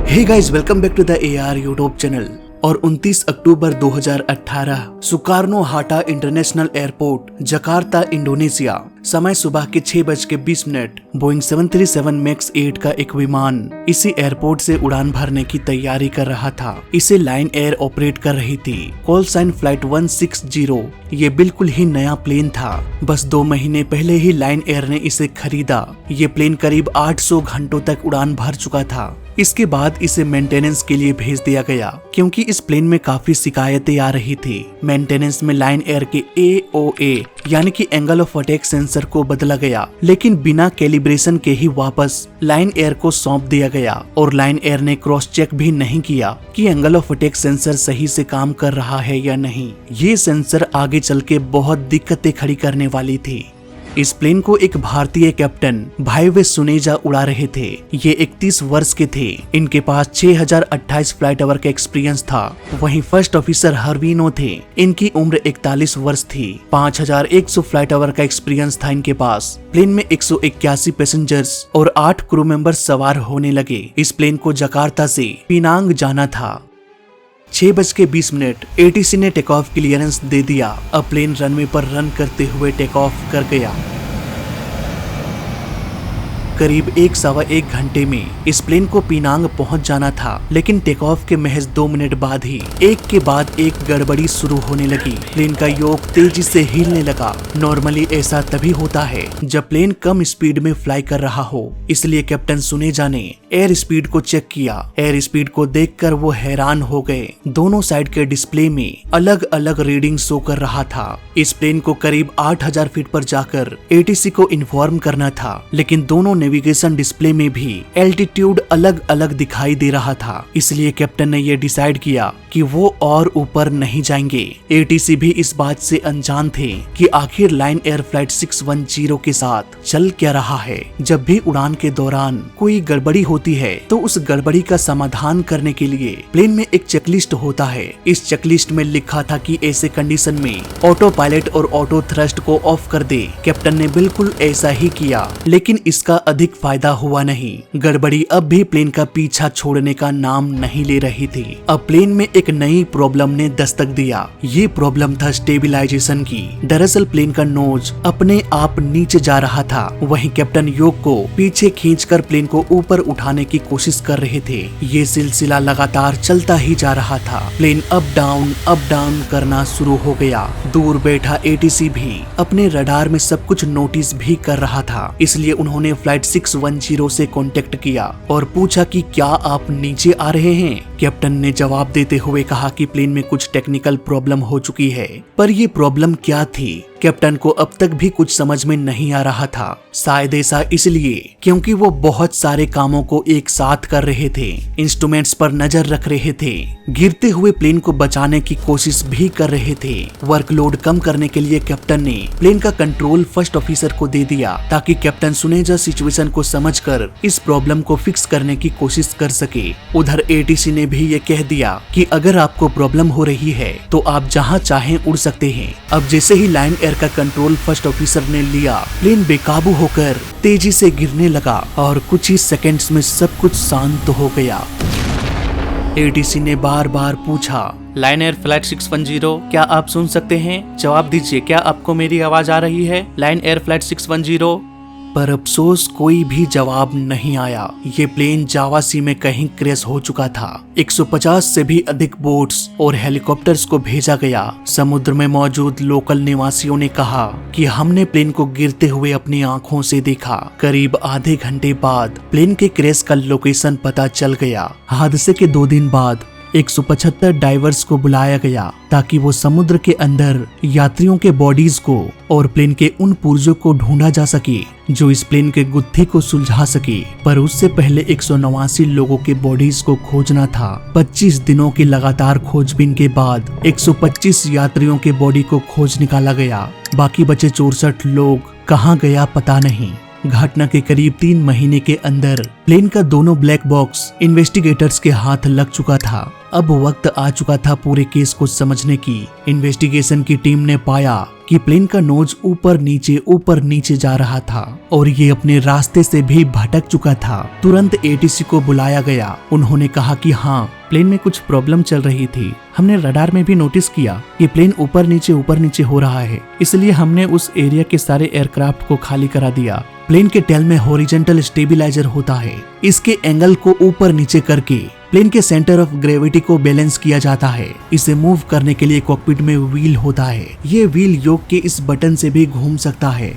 Hey guys, welcome back to the AR YouTube channel. और 29 October 2018 Soekarno Hatta international airport, Jakarta, Indonesia. समय सुबह के 6:20। Boeing 737 max 8 का एक विमान इसी एयरपोर्ट से उड़ान भरने की तैयारी कर रहा था। इसे लाइन एयर ऑपरेट कर रही थी। Call sign flight 160। ये बिल्कुल ही नया प्लेन था। बस 2 महीने पहले ही लाइन एयर ने इसे खरीदा। ये प्लेन करीब 800 घंटों तक उड़ान भर चुका था। इसके बाद इसे मेंटेनेंस के लिए भेज दिया गया, क्योंकि इस प्लेन में काफी शिकायतें आ रही थी। मेंटेनेंस में लाइन एयर के AOA यानी कि एंगल ऑफ अटैक सेंसर को बदला गया, लेकिन बिना कैलिब्रेशन के ही वापस लाइन एयर को सौंप दिया गया। और लाइन एयर ने क्रॉस चेक भी नहीं किया कि एंगल ऑफ अटैक सेंसर सही से काम कर रहा है या नहीं। ये सेंसर आगे चल के बहुत दिक्कतें खड़ी करने वाली थी। इस प्लेन को एक भारतीय कैप्टन भाईवे सुनेजा उड़ा रहे थे। ये 31 वर्ष के थे। इनके पास 6028 फ्लाइट आवर का एक्सपीरियंस था। वहीं फर्स्ट ऑफिसर हरवीनो थे। इनकी उम्र 41 वर्ष थी। 5100 फ्लाइट आवर का एक्सपीरियंस था इनके पास। प्लेन में 181 पैसेंजर्स और 8 क्रू मेंबर्स सवार होने लगे। इस प्लेन को जकार्ता से पिनांग जाना था। 6:20 ATC ने टेक ऑफ क्लियरेंस दे दिया। अब प्लेन रनवे पर रन करते हुए टेक ऑफ कर गया। करीब 1-1.25 घंटे में इस प्लेन को पिनांग पहुंच जाना था, लेकिन टेक ऑफ के महज 2 मिनट बाद ही एक के बाद एक गड़बड़ी शुरू होने लगी। प्लेन का योक तेजी से हिलने लगा। नॉर्मली ऐसा तभी होता है जब प्लेन कम स्पीड में फ्लाई कर रहा हो। इसलिए कैप्टन सुनेजा ने एयर स्पीड को चेक किया। एयर स्पीड को देखकर वो हैरान हो गए। दोनों साइड के डिस्प्ले में अलग अलग रीडिंग शो कर रहा था। इस प्लेन को करीब 8000 फीट पर जाकर ATC को इन्फॉर्म करना था, लेकिन दोनों नेविगेशन डिस्प्ले में भी एल्टीट्यूड अलग अलग दिखाई दे रहा था। इसलिए कैप्टन ने यह डिसाइड किया कि वो और ऊपर नहीं जाएंगे। ATC भी इस बात से अनजान थे कि आखिर लाइन एयर फ्लाइट 610 के साथ चल क्या रहा है। जब भी उड़ान के दौरान कोई गड़बड़ी होती है तो उस गड़बड़ी का समाधान करने के लिए प्लेन में एक चेकलिस्ट होता है। इस चेकलिस्ट में लिखा था कि ऐसे कंडीशन में ऑटो पायलट और ऑटो थ्रस्ट को ऑफ कर दे। कैप्टन ने बिल्कुल ऐसा ही किया, लेकिन इसका अधिक फायदा हुआ नहीं। गड़बड़ी अब भी प्लेन का पीछा छोड़ने का नाम नहीं ले रही थी। अब प्लेन में एक नई प्रॉब्लम ने दस्तक दिया। ये प्रॉब्लम था स्टेबिलाईजेशन की। दरअसल प्लेन का नोज अपने आप नीचे जा रहा था। वहीं कैप्टन योक को पीछे खींचकर प्लेन को ऊपर उठाने की कोशिश कर रहे थे। ये सिलसिला लगातार चलता ही जा रहा था। प्लेन अप डाउन करना शुरू हो गया। दूर बैठा ATC भी अपने रडार में सब कुछ नोटिस भी कर रहा था। इसलिए उन्होंने फ्लाइट 610 से कांटेक्ट किया और पूछा कि क्या आप नीचे आ रहे हैं। कैप्टन ने जवाब देते हुए कहा कि प्लेन में कुछ टेक्निकल प्रॉब्लम हो चुकी है। पर ये प्रॉब्लम क्या थी, कैप्टन को अब तक भी कुछ समझ में नहीं आ रहा था। शायद ऐसा इसलिए क्योंकि वो बहुत सारे कामों को एक साथ कर रहे थे। इंस्ट्रूमेंट्स पर नजर रख रहे थे, गिरते हुए प्लेन को बचाने की कोशिश भी कर रहे थे। वर्कलोड कम करने के लिए कैप्टन ने प्लेन का कंट्रोल फर्स्ट ऑफिसर को दे दिया, ताकि कैप्टन सुनेजा सिचुएशन को समझकर इस प्रॉब्लम को फिक्स करने की कोशिश कर सके। उधर ATC ने भी ये कह दिया कि अगर आपको प्रॉब्लम हो रही है तो आप जहाँ चाहें उड़ सकते हैं। अब जैसे ही लाइन एयर का कंट्रोल फर्स्ट ऑफिसर ने लिया, प्लेन बेकाबू होकर तेजी से गिरने लगा और कुछ ही सेकंड्स में सब कुछ शांत हो गया। ATC ने बार बार पूछा, लाइन एयर फ्लाइट 610, क्या आप सुन सकते हैं? जवाब दीजिए, क्या आपको मेरी आवाज आ रही है? Line air flight 610। पर अफसोस कोई भी जवाब नहीं आया। ये प्लेन जावा सी में कहीं क्रैश हो चुका था। 150 से भी अधिक बोट्स और हेलीकॉप्टर्स को भेजा गया। समुद्र में मौजूद लोकल निवासियों ने कहा कि हमने प्लेन को गिरते हुए अपनी आंखों से देखा। करीब आधे घंटे बाद प्लेन के क्रैश का लोकेशन पता चल गया। हादसे के 2 दिन बाद 175 डाइवर्स को बुलाया गया, ताकि वो समुद्र के अंदर यात्रियों के बॉडीज को और प्लेन के उन पुर्जों को ढूंढा जा सके जो इस प्लेन के गुत्थी को सुलझा सके। पर उससे पहले 189 लोगों के बॉडीज को खोजना था। 25 दिनों की लगातार खोजबीन के बाद 125 यात्रियों के बॉडी को खोज निकाला गया। बाकी बचे 64 लोग कहाँ गया पता नहीं। घटना के करीब 3 महीने के अंदर प्लेन का दोनों ब्लैक बॉक्स इन्वेस्टिगेटर्स के हाथ लग चुका था। अब वक्त आ चुका था पूरे केस को समझने की। इन्वेस्टिगेशन की टीम ने पाया कि प्लेन का नोज ऊपर नीचे जा रहा था और ये अपने रास्ते से भी भटक चुका था। तुरंत एटीसी को बुलाया गया। उन्होंने कहा कि हाँ, प्लेन में कुछ प्रॉब्लम चल रही थी। हमने रडार में भी नोटिस किया कि प्लेन ऊपर नीचे हो रहा है, इसलिए हमने उस एरिया के सारे एयरक्राफ्ट को खाली करा दिया। प्लेन के टेल में हॉरिजॉन्टल स्टेबिलाईजर होता है। इसके एंगल को ऊपर नीचे करके प्लेन के सेंटर ऑफ ग्रेविटी को बैलेंस किया जाता है। इसे मूव करने के लिए कॉकपिट में व्हील होता है। ये व्हील योक के इस बटन से भी घूम सकता है।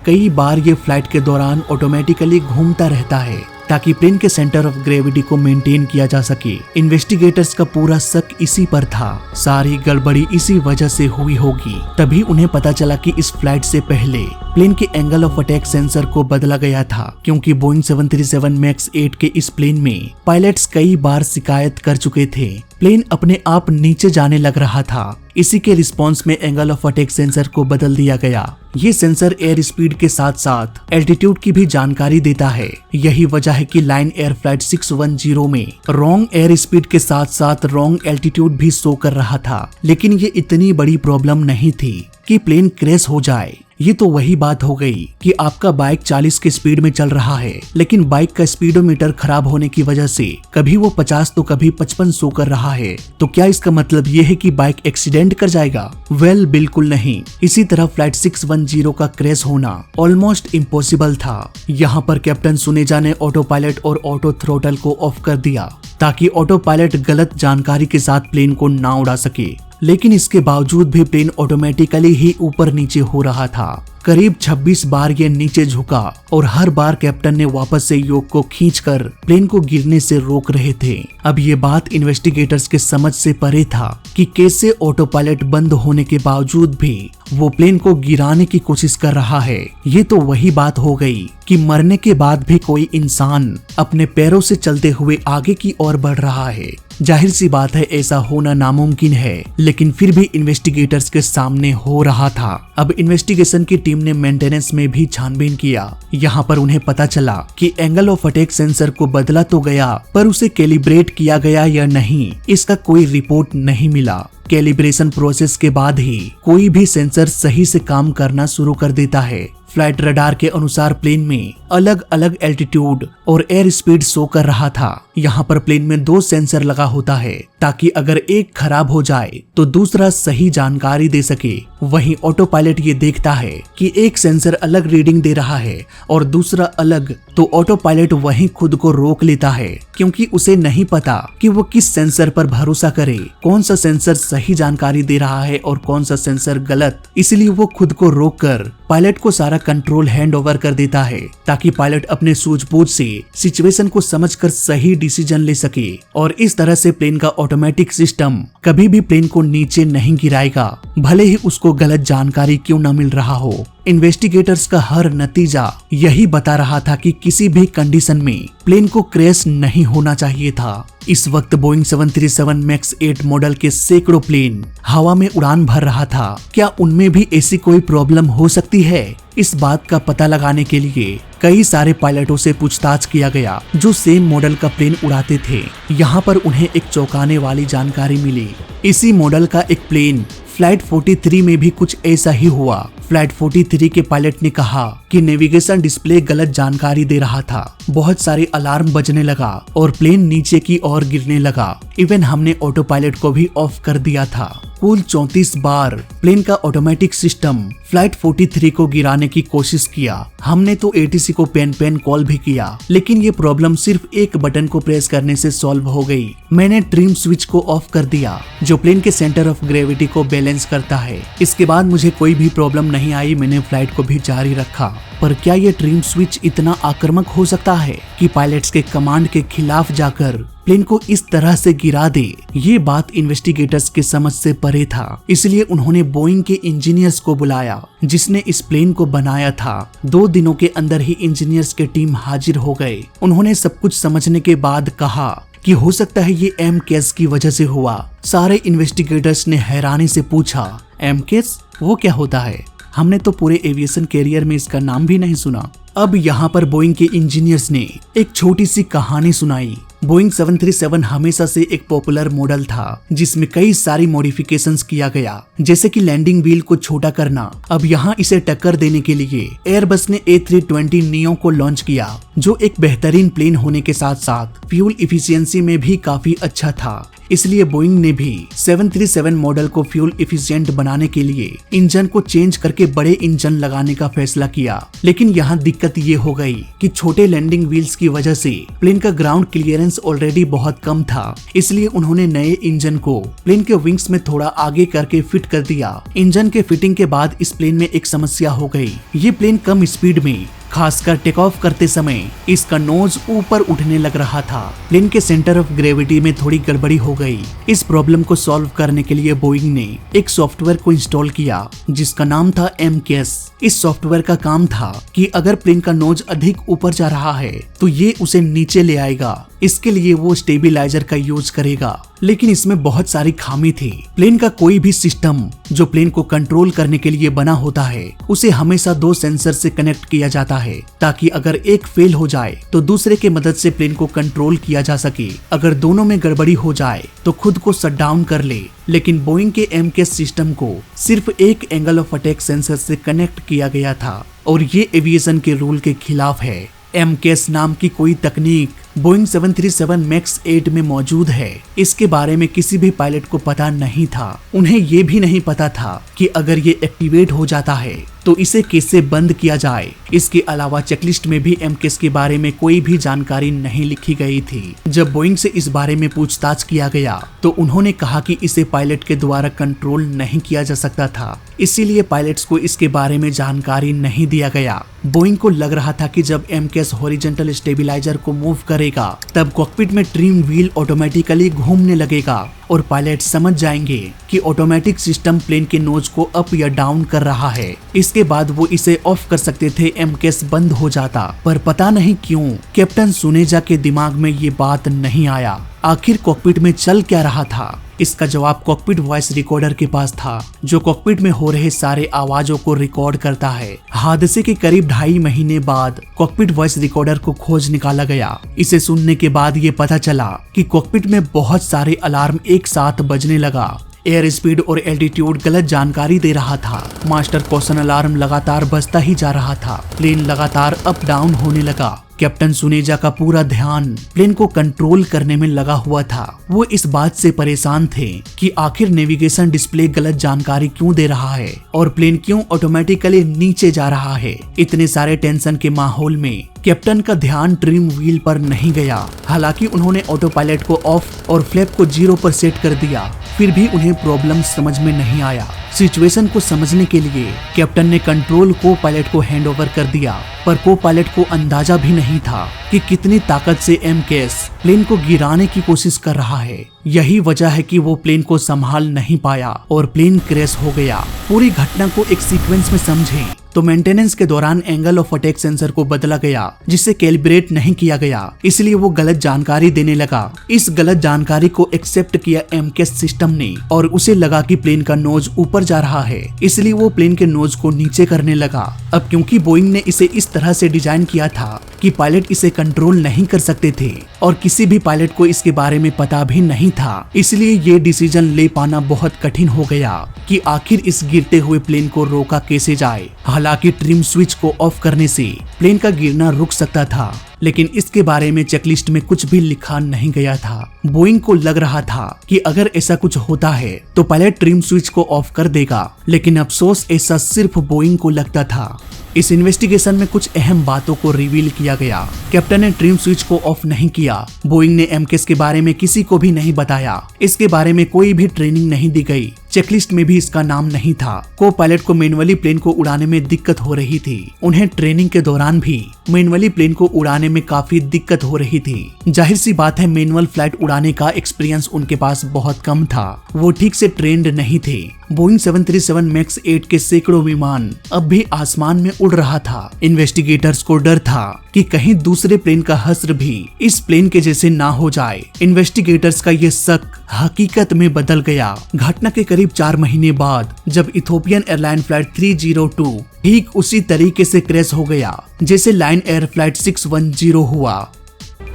कई बार ये फ्लाइट के दौरान ऑटोमेटिकली घूमता रहता है ताकि प्लेन के सेंटर ऑफ ग्रेविटी को मेंटेन किया जा सके। इन्वेस्टिगेटर्स का पूरा शक इसी पर था। सारी गड़बड़ी इसी वजह से हुई होगी। तभी उन्हें पता चला कि इस फ्लाइट से पहले प्लेन के एंगल ऑफ अटैक सेंसर को बदला गया था, क्योंकि बोइंग 737 मैक्स 8 के इस प्लेन में पायलट्स कई बार शिकायत कर चुके थे। प्लेन अपने आप नीचे जाने लग रहा था। इसी के रिस्पॉन्स में एंगल ऑफ अटैक सेंसर को बदल दिया गया। ये सेंसर एयर स्पीड के साथ साथ एल्टीट्यूड की भी जानकारी देता है। यही वजह है कि लाइन एयर फ्लाइट 610 में रॉन्ग एयर स्पीड के साथ साथ रॉन्ग एल्टीट्यूड भी शो कर रहा था। लेकिन ये इतनी बड़ी प्रॉब्लम नहीं थी कि प्लेन क्रैश हो जाए। ये तो वही बात हो गई कि आपका बाइक 40 की स्पीड में चल रहा है, लेकिन बाइक का स्पीडोमीटर खराब होने की वजह से कभी वो 50 तो कभी 55 शो कर रहा है। तो क्या इसका मतलब ये है कि बाइक एक्सीडेंट कर जाएगा? वेल, बिल्कुल नहीं। इसी तरह फ्लाइट 610 का क्रैश होना ऑलमोस्ट इम्पॉसिबल था। यहाँ पर कैप्टन सुनेजा ने ऑटो पायलट और ऑटो थ्रोटल को ऑफ कर दिया ताकि ऑटो पायलट गलत जानकारी के साथ प्लेन को ना उड़ा सके। लेकिन इसके बावजूद भी प्लेन ऑटोमेटिकली ही ऊपर नीचे हो रहा था। करीब 26 बार ये नीचे झुका और हर बार कैप्टन ने वापस से योक को खींचकर प्लेन को गिरने से रोक रहे थे। अब ये बात इन्वेस्टिगेटर्स के समझ से परे था कि कैसे ऑटो पायलट बंद होने के बावजूद भी वो प्लेन को गिराने की कोशिश कर रहा है। ये तो वही बात हो गई कि मरने के बाद भी कोई इंसान अपने पैरों से चलते हुए आगे की ओर बढ़ रहा है। जाहिर सी बात है ऐसा होना नामुमकिन है, लेकिन फिर भी इन्वेस्टिगेटर्स के सामने हो रहा था। अब इन्वेस्टिगेशन की टीम ने मेंटेनेंस में भी छानबीन किया। यहाँ पर उन्हें पता चला कि एंगल ऑफ अटैक सेंसर को बदला तो गया, पर उसे कैलिब्रेट किया गया या नहीं, इसका कोई रिपोर्ट नहीं मिला। कैलिब्रेशन प्रोसेस के बाद ही कोई भी सेंसर सही से काम करना शुरू कर देता है। फ्लाइट रडार के अनुसार प्लेन में अलग अलग एल्टीट्यूड और एयर स्पीड शो कर रहा था। यहाँ पर प्लेन में 2 सेंसर लगा होता है ताकि अगर एक खराब हो जाए तो दूसरा सही जानकारी दे सके। वहीं ऑटो पायलट ये देखता है कि एक सेंसर अलग रीडिंग दे रहा है और दूसरा अलग, तो ऑटो पायलट वहीं खुद को रोक लेता है, क्योंकि उसे नहीं पता कि वो किस सेंसर पर भरोसा करे, कौन सा सेंसर सही जानकारी दे रहा है और कौन सा सेंसर गलत। इसलिए वो खुद को रोककर पायलट को सारा कंट्रोल हैंड ओवर कर देता है ताकि पायलट अपने सूझबूझ से सिचुएशन को समझकर सही डिसीजन ले सके। और इस तरह से प्लेन का ऑटोमेटिक सिस्टम कभी भी प्लेन को नीचे नहीं गिराएगा, भले ही उसको गलत जानकारी क्यों न मिल रहा हो। इन्वेस्टिगेटर्स का हर नतीजा यही बता रहा था कि किसी भी कंडीशन में प्लेन को क्रैश नहीं होना चाहिए था। इस वक्त बोइंग 737 मैक्स 8 मॉडल के सैकड़ों प्लेन हवा में उड़ान भर रहा था। क्या उनमें भी ऐसी कोई प्रॉब्लम हो सकती है? इस बात का पता लगाने के लिए कई सारे पायलटों से पूछताछ किया गया जो सेम मॉडल का प्लेन उड़ाते थे। यहाँ पर उन्हें एक चौंकाने वाली जानकारी मिली। इसी मॉडल का एक प्लेन फ्लाइट 43 में भी कुछ ऐसा ही हुआ। फ्लाइट 43 के पायलट ने कहा कि नेविगेशन डिस्प्ले गलत जानकारी दे रहा था। बहुत सारे अलार्म बजने लगा और प्लेन नीचे की ओर गिरने लगा। इवन हमने ऑटो पायलट को भी ऑफ कर दिया था। कुल 34 बार प्लेन का ऑटोमेटिक सिस्टम फ्लाइट 43 को गिराने की कोशिश किया। हमने तो एटीसी को पेन कॉल भी किया, लेकिन ये प्रॉब्लम सिर्फ एक बटन को प्रेस करने से सॉल्व हो गई। मैंने ट्रिम स्विच को ऑफ कर दिया जो प्लेन के सेंटर ऑफ ग्रेविटी को बैलेंस करता है। इसके बाद मुझे कोई भी प्रॉब्लम नहीं आई। मैंने फ्लाइट को भी जारी रखा। पर क्या ये ट्रिम स्विच इतना आक्रामक हो सकता है कि पायलट्स के कमांड के खिलाफ जाकर प्लेन को इस तरह से गिरा दे? ये बात इन्वेस्टिगेटर्स के समझ से परे था। इसलिए उन्होंने बोइंग के इंजीनियर्स को बुलाया जिसने इस प्लेन को बनाया था। 2 दिनों के अंदर ही इंजीनियर्स के टीम हाजिर हो गए। उन्होंने सब कुछ समझने के बाद कहा कि हो सकता है ये एमकेएस की वजह से हुआ। सारे इन्वेस्टिगेटर्स ने हैरानी से पूछा, एमकेएस वो क्या होता है? हमने तो पूरे एविएशन कैरियर में इसका नाम भी नहीं सुना। अब यहाँ पर बोइंग के इंजीनियर्स ने एक छोटी सी कहानी सुनाई। बोइंग 737 हमेशा से एक पॉपुलर मॉडल था जिसमें कई सारी मॉडिफिकेशंस किया गया, जैसे कि लैंडिंग व्हील को छोटा करना। अब यहाँ इसे टक्कर देने के लिए एयरबस ने A320 नियो को लॉन्च किया, जो एक बेहतरीन प्लेन होने के साथ साथ फ्यूल इफिशियंसी में भी काफी अच्छा था। इसलिए बोइंग ने भी 737 मॉडल को फ्यूल इफिशिएंट बनाने के लिए इंजन को चेंज करके बड़े इंजन लगाने का फैसला किया। लेकिन यहाँ दिक्कत ये हो गई कि छोटे लैंडिंग व्हील्स की वजह से प्लेन का ग्राउंड क्लियरेंस ऑलरेडी बहुत कम था। इसलिए उन्होंने नए इंजन को प्लेन के विंग्स में थोड़ा आगे करके फिट कर दिया। इंजन के फिटिंग के बाद इस प्लेन में एक समस्या हो गई। ये प्लेन कम स्पीड में, खासकर टेक ऑफ करते समय इसका नोज ऊपर उठने लग रहा था। प्लेन के सेंटर ऑफ ग्रेविटी में थोड़ी गड़बड़ी हो गई। इस प्रॉब्लम को सॉल्व करने के लिए बोइंग ने एक सॉफ्टवेयर को इंस्टॉल किया जिसका नाम था MCAS। इस सॉफ्टवेयर का काम था कि अगर प्लेन का नोज अधिक ऊपर जा रहा है तो ये उसे नीचे ले आएगा। इसके लिए वो स्टेबिलाईजर का यूज करेगा, लेकिन इसमें बहुत सारी खामी थी। प्लेन का कोई भी सिस्टम जो प्लेन को कंट्रोल करने के लिए बना होता है उसे हमेशा 2 सेंसर से कनेक्ट किया जाता है, ताकि अगर एक फेल हो जाए तो दूसरे के मदद से प्लेन को कंट्रोल किया जा सके। अगर दोनों में गड़बड़ी हो जाए तो खुद को शट डाउन कर ले। लेकिन बोइंग के MCAS सिस्टम को सिर्फ एक एंगल ऑफ अटैक सेंसर से कनेक्ट किया गया था, और ये एविएशन के रूल के खिलाफ है। MCAS नाम की कोई तकनीक बोइंग 737 मैक्स 8 में मौजूद है। इसके बारे में किसी भी पायलट को पता नहीं था। उन्हें ये भी नहीं पता था कि अगर ये एक्टिवेट हो जाता है तो इसे कैसे बंद किया जाए। इसके अलावा चेकलिस्ट में भी MCAS के बारे में कोई भी जानकारी नहीं लिखी गई थी। जब बोइंग से इस बारे में पूछताछ किया गया तो उन्होंने कहा कि इसे पायलट के द्वारा कंट्रोल नहीं किया जा सकता था, इसीलिए पायलट्स को इसके बारे में जानकारी नहीं दिया गया। बोइंग को लग रहा था कि जब MCAS हॉरिजॉन्टल स्टेबिलाईजर को मूव करेगा तब कॉकपिट में ट्रिम व्हील ऑटोमेटिकली घूमने लगेगा और पायलट समझ जाएंगे कि ऑटोमेटिक सिस्टम प्लेन के नोज को अप या डाउन कर रहा है। इसके बाद वो इसे ऑफ कर सकते थे। MCAS बंद हो जाता, पर पता नहीं क्यों कैप्टन सुनेजा के दिमाग में ये बात नहीं आया। आखिर कॉकपिट में चल क्या रहा था? इसका जवाब कॉकपिट वॉइस रिकॉर्डर के पास था, जो कॉकपिट में हो रहे सारे आवाजों को रिकॉर्ड करता है। हादसे के करीब 2.5 महीने बाद कॉकपिट वॉइस रिकॉर्डर को खोज निकाला गया। इसे सुनने के बाद ये पता चला कि कॉकपिट में बहुत सारे अलार्म एक साथ बजने लगा। एयर स्पीड और एल्टीट्यूड गलत जानकारी दे रहा था। मास्टर कॉशन अलार्म लगातार बजता ही जा रहा था। प्लेन लगातार अप डाउन होने लगा। कैप्टन सुनेजा का पूरा ध्यान प्लेन को कंट्रोल करने में लगा हुआ था। वो इस बात से परेशान थे कि आखिर नेविगेशन डिस्प्ले गलत जानकारी क्यों दे रहा है और प्लेन क्यों ऑटोमेटिकली नीचे जा रहा है। इतने सारे टेंशन के माहौल में कैप्टन का ध्यान ट्रिम व्हील पर नहीं गया। हालांकि उन्होंने ऑटो पायलट को ऑफ और फ्लैप को 0 पर सेट कर दिया, फिर भी उन्हें प्रॉब्लम समझ में नहीं आया। सिचुएशन को समझने के लिए कैप्टन ने कंट्रोल को पायलट को हैंड ओवर कर दिया, पर को पायलट को अंदाजा भी नहीं था कि कितनी ताकत से MCAS प्लेन को गिराने की कोशिश कर रहा है। यही वजह है कि वो प्लेन को संभाल नहीं पाया और प्लेन क्रैश हो गया। पूरी घटना को एक सीक्वेंस में समझें तो मेंटेनेंस के दौरान एंगल ऑफ अटैक सेंसर को बदला गया, जिसे कैलिब्रेट नहीं किया गया, इसलिए वो गलत जानकारी देने लगा। इस गलत जानकारी को एक्सेप्ट किया MCAS सिस्टम ने और उसे लगा कि प्लेन का नोज ऊपर जा रहा है, इसलिए वो प्लेन के नोज को नीचे करने लगा। अब क्योंकि बोइंग ने इसे इस तरह से डिजाइन किया था कि पायलट इसे कंट्रोल नहीं कर सकते थे और किसी भी पायलट को इसके बारे में पता भी नहीं था, इसलिए ये डिसीजन ले पाना बहुत कठिन हो गया कि आखिर इस गिरते हुए प्लेन को रोका कैसे जाए। हालांकि ट्रिम स्विच को ऑफ करने से प्लेन का गिरना रुक सकता था, लेकिन इसके बारे में चेकलिस्ट में कुछ भी लिखा नहीं गया था। बोइंग को लग रहा था कि अगर ऐसा कुछ होता है तो पायलट ट्रिम स्विच को ऑफ कर देगा, लेकिन अफसोस ऐसा सिर्फ बोइंग को लगता था। इस इन्वेस्टिगेशन में कुछ अहम बातों को रिवील किया गया। कैप्टन ने ट्रिम स्विच को ऑफ नहीं किया। बोइंग ने MCAS के बारे में किसी को भी नहीं बताया। इसके बारे में कोई भी ट्रेनिंग नहीं दी गई। चेकलिस्ट में भी इसका नाम नहीं था। को पायलट को मैनुअली प्लेन को उड़ाने में दिक्कत हो रही थी। उन्हें ट्रेनिंग के दौरान भी मैनुअली प्लेन को उड़ाने में काफी दिक्कत हो रही थी। जाहिर सी बात है, मैनुअल फ्लाइट उड़ाने का एक्सपीरियंस उनके पास बहुत कम था। वो ठीक से ट्रेंड नहीं थे। बोइंग 737 मैक्स 8 के सैकड़ों विमान अब भी आसमान में उड़ रहा था। इन्वेस्टिगेटर्स को डर था कि कहीं दूसरे प्लेन का हश्र भी इस प्लेन के जैसे ना हो जाए। इन्वेस्टिगेटर्स का ये शक हकीकत में बदल गया। घटना के करीब 4 महीने बाद जब इथोपियन एयरलाइन फ्लाइट 302 ठीक उसी तरीके से क्रैश हो गया जैसे लाइन एयर फ्लाइट 610 हुआ।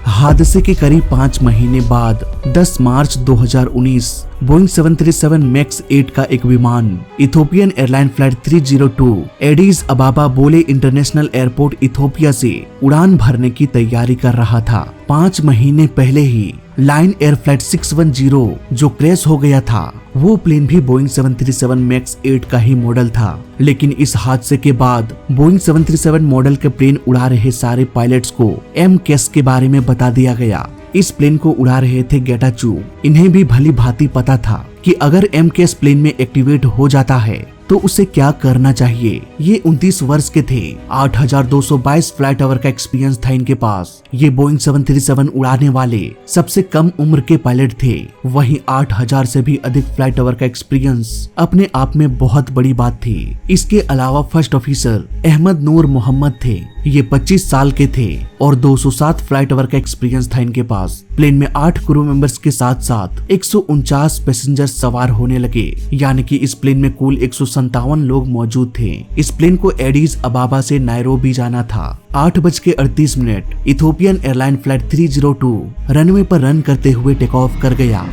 हादसे के करीब 5 महीने बाद 10 मार्च 2019 बोइंग 737 मैक्स 8 का एक विमान इथोपियन एयरलाइन फ्लाइट 302 एडिस अबाबा बोले इंटरनेशनल एयरपोर्ट इथोपिया से उड़ान भरने की तैयारी कर रहा था। 5 महीने पहले ही लाइन एयर फ्लाइट 610 जो क्रैश हो गया था, वो प्लेन भी बोइंग 737 मैक्स 8 का ही मॉडल था। लेकिन इस हादसे के बाद बोइंग 737 मॉडल के प्लेन उड़ा रहे सारे पायलट्स को एमकेएस के बारे में बता दिया गया। इस प्लेन को उड़ा रहे थे गेटाचू। इन्हें भी भली भांति पता था कि अगर एमकेएस प्लेन में एक्टिवेट हो जाता है तो उसे क्या करना चाहिए। ये 29 वर्ष के थे। 8,222 फ्लाइट आवर का एक्सपीरियंस था इनके पास। ये बोइंग 737 उड़ाने वाले सबसे कम उम्र के पायलट थे। वहीं 8,000 से भी अधिक फ्लाइट आवर का एक्सपीरियंस अपने आप में बहुत बड़ी बात थी। इसके अलावा फर्स्ट ऑफिसर अहमद नूर मोहम्मद थे। ये 25 साल के थे और 207 फ्लाइट आवर का एक्सपीरियंस था इनके पास। प्लेन में 8 क्रू मेंबर्स के साथ साथ 149 पैसेंजर्स सवार होने लगे, यानी कि इस प्लेन में कुल 157 लोग मौजूद थे। इस प्लेन को एडिस अबाबा से नायरोबी जाना था। 8:38 इथोपियन एयरलाइन फ्लाइट 302 रनवे पर रन करते हुए टेक ऑफ कर गया।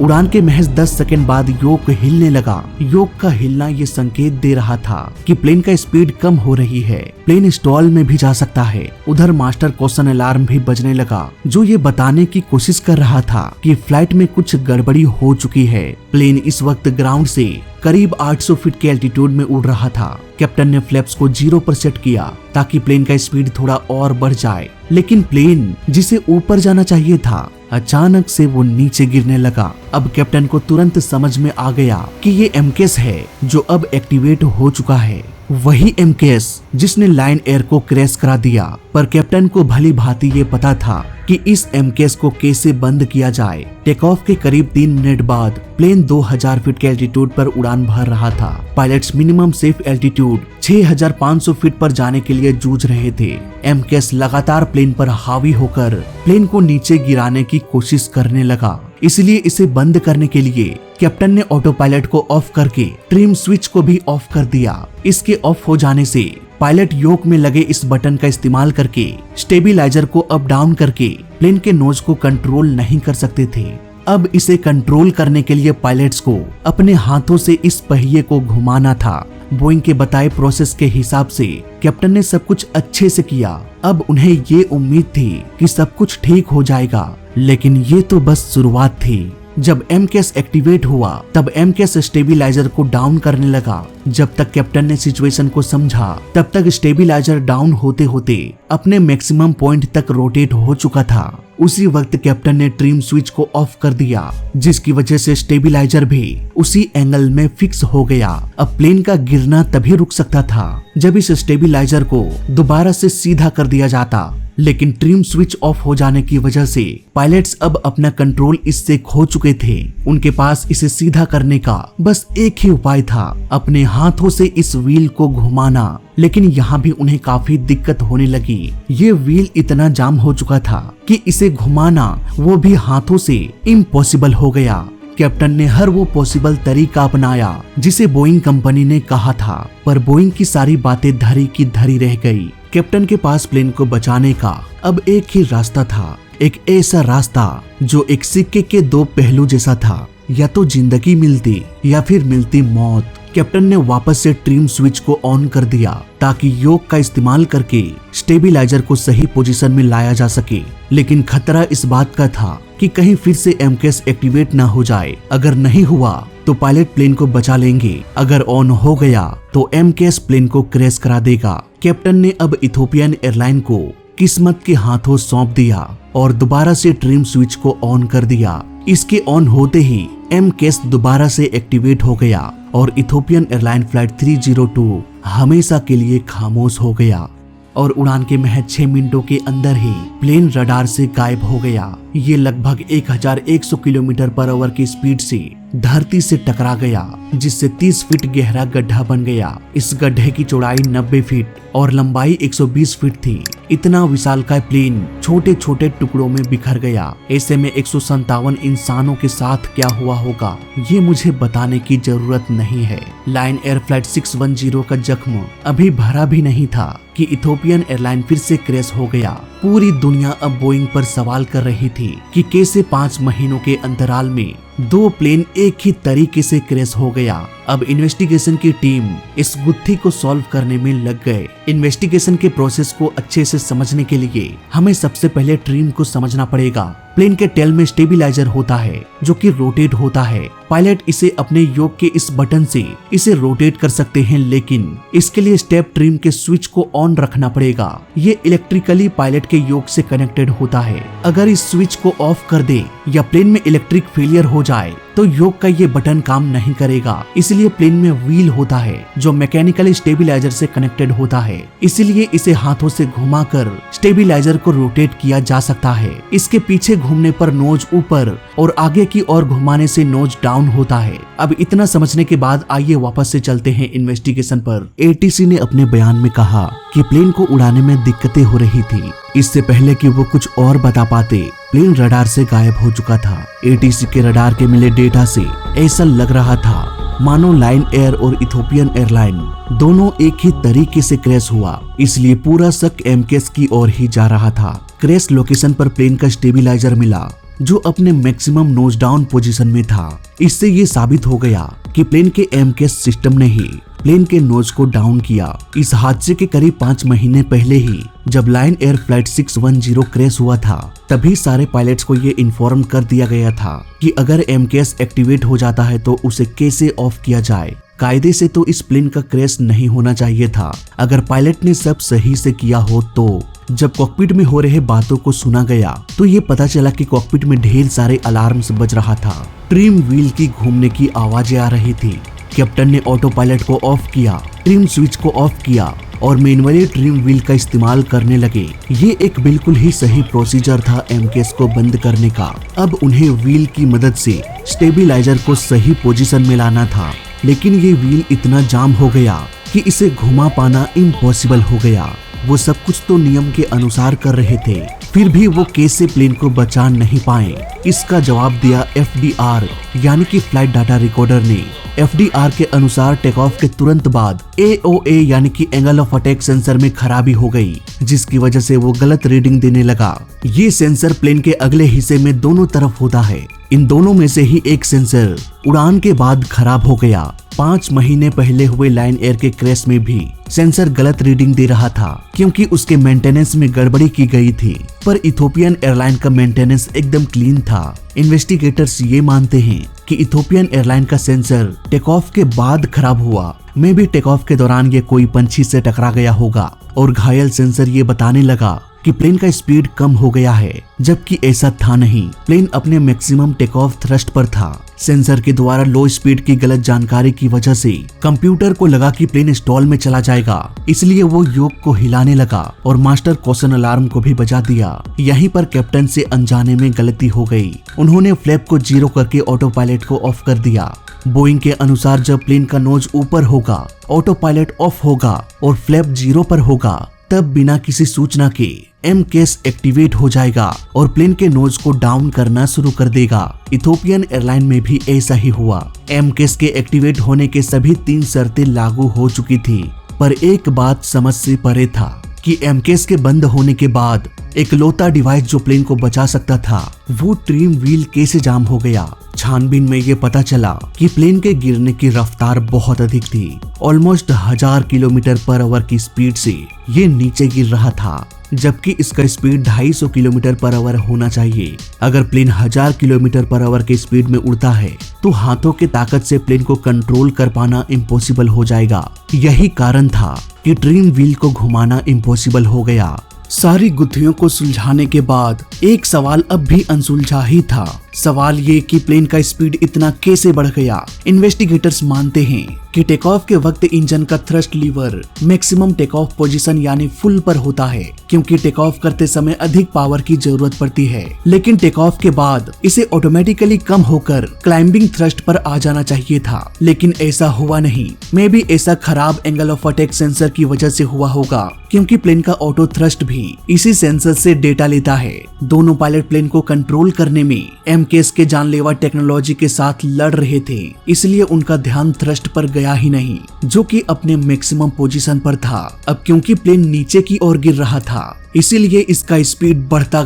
उड़ान के महज 10 सेकंड बाद योक हिलने लगा। योक का हिलना ये संकेत दे रहा था कि प्लेन का स्पीड कम हो रही है, प्लेन स्टॉल में भी जा सकता है। उधर मास्टर क्वेश्चन अलार्म भी बजने लगा, जो ये बताने की कोशिश कर रहा था कि फ्लाइट में कुछ गड़बड़ी हो चुकी है। प्लेन इस वक्त ग्राउंड से करीब 800 फीट के एल्टीट्यूड में उड़ रहा था। कैप्टन ने फ्लैप्स को 0 पर सेट किया ताकि प्लेन का स्पीड थोड़ा और बढ़ जाए, लेकिन प्लेन जिसे ऊपर जाना चाहिए था, अचानक से वो नीचे गिरने लगा। अब कैप्टन को तुरंत समझ में आ गया कि ये एमकेएस है जो अब एक्टिवेट हो चुका है। वही एमकेएस जिसने लाइन एयर को क्रैश करा दिया। पर कैप्टन को भली भांति ये पता था कि इस एमकेएस को कैसे बंद किया जाए। टेक ऑफ के करीब 3 मिनट बाद प्लेन 2000 फीट के एल्टीट्यूड पर उड़ान भर रहा था। Pilots minimum safe altitude 6500 feet पर जाने के लिए जूझ रहे थे। एमकेएस लगातार प्लेन पर हावी होकर प्लेन को नीचे गिराने की कोशिश करने लगा। इसलिए इसे बंद करने के लिए कैप्टन ने ऑटो पायलट को ऑफ करके ट्रिम स्विच को भी ऑफ कर दिया। इसके ऑफ हो जाने से पायलट योक में लगे इस बटन का इस्तेमाल करके स्टेबिलाईजर को अप डाउन करके प्लेन के नोज को कंट्रोल नहीं कर सकते थे। अब इसे कंट्रोल करने के लिए पायलट्स को अपने हाथों से इस पहिए को घुमाना था। बोइंग के बताए प्रोसेस के हिसाब से कैप्टन ने सब कुछ अच्छे से किया। अब उन्हें ये उम्मीद थी कि सब कुछ ठीक हो जाएगा, लेकिन ये तो बस शुरुआत थी। जब एमकेएस एक्टिवेट हुआ तब एमकेएस स्टेबिलाईजर को डाउन करने लगा। जब तक कैप्टन ने सिचुएशन को समझा तब तक स्टेबिलाईजर डाउन होते होते अपने मैक्सिमम पॉइंट तक रोटेट हो चुका था। उसी वक्त कैप्टन ने ट्रिम स्विच को ऑफ कर दिया, जिसकी वजह से स्टेबिलाईजर भी उसी एंगल में फिक्स हो गया। अब प्लेन का गिरना तभी रुक सकता था जब इस स्टेबिलाईजर को दोबारा से सीधा कर दिया जाता। लेकिन ट्रिम स्विच ऑफ हो जाने की वजह से पायलट्स अब अपना कंट्रोल इससे खो चुके थे। उनके पास इसे सीधा करने का बस एक ही उपाय था, अपने हाथों से इस व्हील को घुमाना। लेकिन यहाँ भी उन्हें काफी दिक्कत होने लगी। ये व्हील इतना जाम हो चुका था कि इसे घुमाना वो भी हाथों से इम्पॉसिबल हो गया। कैप्टन ने हर वो पॉसिबल तरीका अपनाया जिसे बोइंग कंपनी ने कहा था, पर बोइंग की सारी बातें धरी की धरी रह गई। कैप्टन के पास प्लेन को बचाने का अब एक ही रास्ता था, एक ऐसा रास्ता जो एक सिक्के के 2 पहलू जैसा था। या तो जिंदगी मिलती या फिर मिलती मौत। कैप्टन ने वापस से ट्रिम स्विच को ऑन कर दिया ताकि योक का इस्तेमाल करके स्टेबिलाईजर को सही पोजीशन में लाया जा सके। लेकिन खतरा इस बात का था कि कहीं फिर से एमकेएस एक्टिवेट ना हो जाए। अगर नहीं हुआ तो पायलट प्लेन को बचा लेंगे, अगर ऑन हो गया तो एमकेएस प्लेन को क्रैश करा देगा। कैप्टन ने अब इथोपियन एयरलाइन को किस्मत के हाथों सौंप दिया और दोबारा से ट्रिम स्विच को ऑन कर दिया। इसके ऑन होते ही एमकेएस दोबारा से एक्टिवेट हो गया और इथोपियन एयरलाइन फ्लाइट 302 हमेशा के लिए खामोश हो गया और उड़ान के महज 6 मिनटों के अंदर ही प्लेन रडार से गायब हो गया। ये लगभग 1100 किलोमीटर पर आवर की स्पीड से धरती से टकरा गया, जिससे 30 फीट गहरा गड्ढा बन गया। इस गड्ढे की चौड़ाई 90 फीट और लंबाई 120 फीट थी। इतना विशालकाय प्लेन छोटे छोटे टुकड़ों में बिखर गया। ऐसे में 157 इंसानों के साथ क्या हुआ होगा, ये मुझे बताने की जरूरत नहीं है। लायन एयर फ्लाइट 610 का जख्म अभी भरा भी नहीं था कि इथोपियन एयरलाइन फिर से क्रैश हो गया। पूरी दुनिया अब बोइंग पर सवाल कर रही थी कि कैसे 5 महीनों के अंतराल में 2 प्लेन एक ही तरीके से क्रैश हो गया। अब इन्वेस्टिगेशन की टीम इस गुत्थी को सॉल्व करने में लग गए। इन्वेस्टिगेशन के प्रोसेस को अच्छे से समझने के लिए हमें सबसे पहले ट्रिम को समझना पड़ेगा। प्लेन के टेल में स्टेबिलाईजर होता है जो कि रोटेट होता है। पायलट इसे अपने योक के इस बटन से इसे रोटेट कर सकते हैं, लेकिन इसके लिए स्टेप ट्रिम के स्विच को ऑन रखना पड़ेगा। ये इलेक्ट्रिकली पायलट के योक से कनेक्टेड होता है। अगर इस स्विच को ऑफ कर दे या प्लेन में इलेक्ट्रिक फेलियर हो जाए तो योक का ये बटन काम नहीं करेगा। इसलिए प्लेन में व्हील होता है जो मैकेनिकली स्टेबिलाईजर से कनेक्टेड होता है। इसीलिए इसे हाथों से घुमाकर स्टेबिलाईजर को रोटेट किया जा सकता है। इसके पीछे घूमने पर नोज ऊपर और आगे की ओर घुमाने से नोज डाउन होता है। अब इतना समझने के बाद आइए वापस से चलते हैं इन्वेस्टिगेशन पर। एटीसी ने अपने बयान में कहा कि प्लेन को उड़ाने में दिक्कतें हो रही थी। इससे पहले कि वो कुछ और बता पाते, प्लेन रडार से गायब हो चुका था। एटीसी के रडार के मिले डेटा से ऐसा लग रहा था मानो लायन एयर और इथोपियन एयरलाइन दोनों एक ही तरीके से क्रैश हुआ। इसलिए पूरा शक एमकेएस की ओर ही जा रहा था। क्रैश लोकेशन पर प्लेन का स्टेबिलाईजर मिला जो अपने मैक्सिमम नोज डाउन पोजीशन में था। इससे ये साबित हो गया कि प्लेन के एमकेएस सिस्टम ने ही प्लेन के नोज को डाउन किया। इस हादसे के करीब 5 महीने पहले ही जब लायन एयर फ्लाइट 610 क्रैश हुआ था, तभी सारे पायलट्स को ये इन्फॉर्म कर दिया गया था कि अगर एमकेएस एक्टिवेट हो जाता है तो उसे कैसे ऑफ किया जाए। कायदे से तो इस प्लेन का क्रैश नहीं होना चाहिए था अगर पायलट ने सब सही से किया हो। तो जब कॉकपिट में हो रहे बातों को सुना गया तो ये पता चला कि कॉकपिट में ढेर सारे अलार्म्स बज रहा था। ट्रिम व्हील की घूमने की आवाजें आ रही थी। कैप्टन ने ऑटो पायलट को ऑफ किया, ट्रिम स्विच को ऑफ किया और मैनुअली ट्रिम व्हील का इस्तेमाल करने लगे। ये एक बिल्कुल ही सही प्रोसीजर था एमकेएस को बंद करने का। अब उन्हें व्हील की मदद से स्टेबिलाईजर को सही पोजीशन में लाना था, लेकिन ये व्हील इतना जाम हो गया कि इसे घुमा पाना इम्पॉसिबल हो गया। वो सब कुछ तो नियम के अनुसार कर रहे थे, फिर भी वो कैसे प्लेन को बचा नहीं पाए। इसका जवाब दिया एफडीआर यानी कि फ्लाइट डाटा रिकॉर्डर ने। एफडीआर के अनुसार टेक ऑफ के तुरंत बाद एओए यानी कि एंगल ऑफ अटैक सेंसर में खराबी हो गई, जिसकी वजह से वो गलत रीडिंग देने लगा। ये सेंसर प्लेन के अगले हिस्से में दोनों तरफ होता है। इन दोनों में से ही एक सेंसर उड़ान के बाद खराब हो गया। 5 महीने पहले हुए लायन एयर के क्रैश में भी सेंसर गलत रीडिंग दे रहा था क्योंकि उसके मेंटेनेंस में गड़बड़ी की गई थी, पर इथोपियन एयरलाइन का मेंटेनेंस एकदम क्लीन था। इन्वेस्टिगेटर्स ये मानते हैं कि इथोपियन एयरलाइन का सेंसर टेक ऑफ के बाद खराब हुआ। मे भी टेक ऑफ के दौरान ये कोई पंछी से टकरा गया होगा और घायल सेंसर ये बताने लगा कि प्लेन का स्पीड कम हो गया है, जबकि ऐसा था नहीं। प्लेन अपने मैक्सिमम टेक ऑफ थ्रस्ट पर था। सेंसर के द्वारा लो स्पीड की गलत जानकारी की वजह से कंप्यूटर को लगा कि प्लेन स्टॉल में चला जाएगा, इसलिए वो योक को हिलाने लगा और मास्टर कॉशन अलार्म को भी बजा दिया। यहीं पर कैप्टन से अनजाने में गलती हो गई। उन्होंने फ्लैप को 0 करके ऑटो पायलट को ऑफ कर दिया। बोइंग के अनुसार जब प्लेन का नोज ऊपर होगा, ऑटो पायलट ऑफ होगा और फ्लैप 0 पर होगा, तब बिना किसी सूचना के एमकेएस एक्टिवेट हो जाएगा और प्लेन के नोज को डाउन करना शुरू कर देगा। इथोपियन एयरलाइन में भी ऐसा ही हुआ। एमकेएस के एक्टिवेट होने के सभी 3 शर्तें लागू हो चुकी थी, पर एक बात समझ से परे था कि एमकेएस के बंद होने के बाद एकलौता डिवाइस जो प्लेन को बचा सकता था, वो ट्रिम व्हील कैसे जाम हो गया। छानबीन में ये पता चला कि प्लेन के गिरने की रफ्तार बहुत अधिक थी। ऑलमोस्ट 1000 किलोमीटर पर आवर की स्पीड से ये नीचे गिर रहा था, जबकि इसका स्पीड 250 किलोमीटर पर आवर होना चाहिए। अगर प्लेन 1000 किलोमीटर पर आवर की स्पीड में उड़ता है तो हाथों के ताकत से प्लेन को कंट्रोल कर पाना इम्पॉसिबल हो जाएगा। यही कारण था कि ट्रिम व्हील को घुमाना इम्पॉसिबल हो गया। सारी गुत्थियों को सुलझाने के बाद एक सवाल अब भी अनसुलझा ही था सवाल ये कि प्लेन का स्पीड इतना कैसे बढ़ गया। इन्वेस्टिगेटर्स मानते हैं कि टेक ऑफ के वक्त इंजन का thrust lever maximum take off position यानी फुल पर होता है, क्योंकि टेक ऑफ करते समय अधिक पावर की जरूरत पड़ती है। लेकिन टेक ऑफ के बाद इसे ऑटोमेटिकली कम होकर क्लाइंबिंग थ्रस्ट पर आ जाना चाहिए था, लेकिन ऐसा हुआ नहीं। मे बी ऐसा खराब एंगल ऑफ अटैक सेंसर की वजह से हुआ होगा, क्योंकि प्लेन का ऑटो थ्रस्ट भी इसी सेंसर से डेटा लेता है। दोनों पायलट प्लेन को कंट्रोल करने में एमकेएस के जानलेवा टेक्नोलॉजी के साथ लड़ रहे थे, इसलिए उनका ध्यान थ्रस्ट पर गया ही नहीं, जो कि अपने मैक्सिमम पोजीशन पर था। अब क्योंकि प्लेन नीचे की ओर गिर रहा था, इसीलिए इसका स्पीड बढ़ता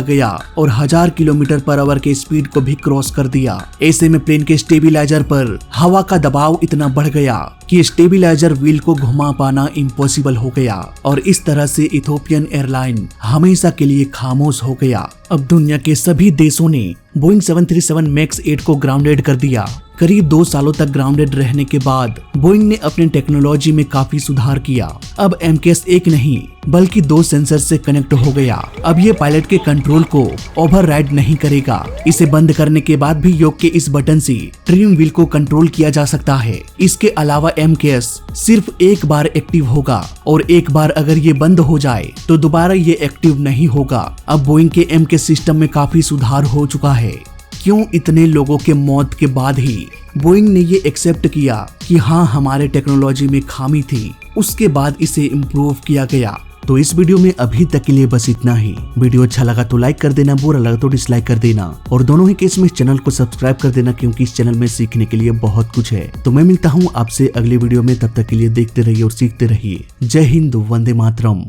गया और 1000 किलोमीटर पर आवर के स्पीड को भी क्रॉस कर दिया। ऐसे में प्लेन के स्टेबिलाईजर पर हवा का दबाव इतना बढ़ गया कि स्टेबिलाईजर व्हील को घुमा पाना इम्पॉसिबल हो गया और इस तरह से इथोपियन एयरलाइन हमेशा के लिए खामोश हो गया। अब दुनिया के सभी देशों ने बोइंग 737 मैक्स 8 को ग्राउंडेड कर दिया। करीब 2 सालों तक ग्राउंडेड रहने के बाद बोइंग ने अपनी टेक्नोलॉजी में काफी सुधार किया। अब एमकेएस 1 नहीं बल्कि 2 सेंसर से कनेक्ट हो गया। अब ये पायलट के कंट्रोल को ओवरराइड नहीं करेगा। इसे बंद करने के बाद भी योक के इस बटन से ट्रिम व्हील को कंट्रोल किया जा सकता है। इसके अलावा एमकेएस सिर्फ एक बार एक्टिव होगा और एक बार अगर ये बंद हो जाए तो दोबारा ये एक्टिव नहीं होगा। अब बोइंग के एमकेएस सिस्टम में काफी सुधार हो चुका है। क्यों इतने लोगों के मौत के बाद ही बोइंग ने ये एक्सेप्ट किया कि हाँ हमारे टेक्नोलॉजी में खामी थी, उसके बाद इसे इम्प्रूव किया गया। तो इस वीडियो में अभी तक के लिए बस इतना ही। वीडियो अच्छा लगा तो लाइक कर देना, बुरा लगा तो डिसलाइक कर देना और दोनों ही केस में इस चैनल को सब्सक्राइब कर देना, क्योंकि इस चैनल में सीखने के लिए बहुत कुछ है। तो मैं मिलता हूँ आपसे अगले वीडियो में, तब तक के लिए देखते रहिए और सीखते रहिए। जय हिंद, वंदे मातरम।